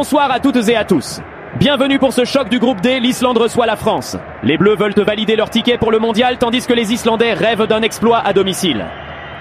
Bonsoir à toutes et à tous. Bienvenue pour ce choc du groupe D, l'Islande reçoit la France. Les Bleus veulent valider leur ticket pour le mondial tandis que les Islandais rêvent d'un exploit à domicile.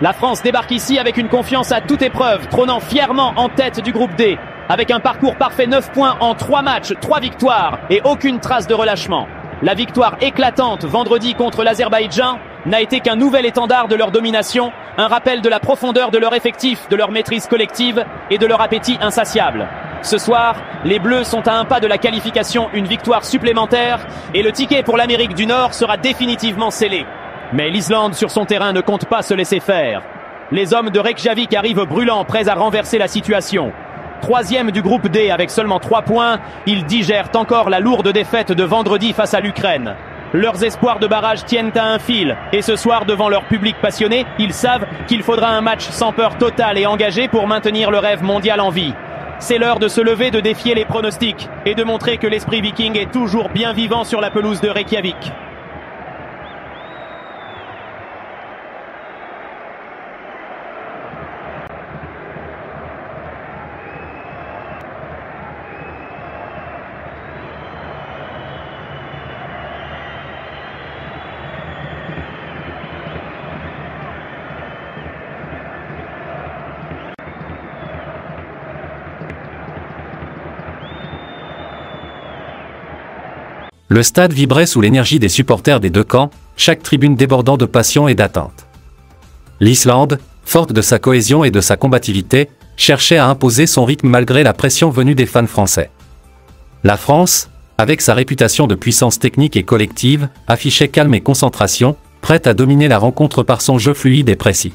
La France débarque ici avec une confiance à toute épreuve, trônant fièrement en tête du groupe D, avec un parcours parfait 9 points en 3 matchs, 3 victoires et aucune trace de relâchement. La victoire éclatante vendredi contre l'Azerbaïdjan n'a été qu'un nouvel étendard de leur domination, un rappel de la profondeur de leur effectif, de leur maîtrise collective et de leur appétit insatiable. Ce soir, les Bleus sont à un pas de la qualification, une victoire supplémentaire et le ticket pour l'Amérique du Nord sera définitivement scellé. Mais l'Islande sur son terrain ne compte pas se laisser faire. Les hommes de Reykjavik arrivent brûlants, prêts à renverser la situation. Troisième du groupe D avec seulement 3 points, ils digèrent encore la lourde défaite de vendredi face à l'Ukraine. Leurs espoirs de barrage tiennent à un fil et ce soir devant leur public passionné, ils savent qu'il faudra un match sans peur totale et engagé pour maintenir le rêve mondial en vie. C'est l'heure de se lever, de défier les pronostics et de montrer que l'esprit viking est toujours bien vivant sur la pelouse de Reykjavik. Le stade vibrait sous l'énergie des supporters des deux camps, chaque tribune débordant de passion et d'attente. L'Islande, forte de sa cohésion et de sa combativité, cherchait à imposer son rythme malgré la pression venue des fans français. La France, avec sa réputation de puissance technique et collective, affichait calme et concentration, prête à dominer la rencontre par son jeu fluide et précis.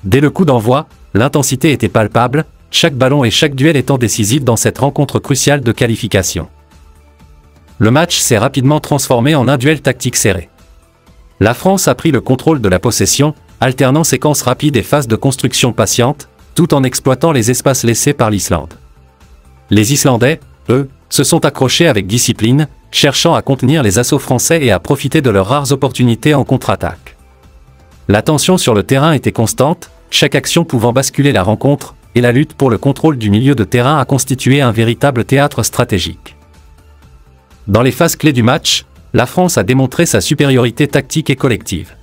Dès le coup d'envoi, l'intensité était palpable, chaque ballon et chaque duel étant décisif dans cette rencontre cruciale de qualification. Le match s'est rapidement transformé en un duel tactique serré. La France a pris le contrôle de la possession, alternant séquences rapides et phases de construction patiente, tout en exploitant les espaces laissés par l'Islande. Les Islandais, eux, se sont accrochés avec discipline, cherchant à contenir les assauts français et à profiter de leurs rares opportunités en contre-attaque. La tension sur le terrain était constante, chaque action pouvant basculer la rencontre, et la lutte pour le contrôle du milieu de terrain a constitué un véritable théâtre stratégique. Dans les phases clés du match, la France a démontré sa supériorité tactique et collective.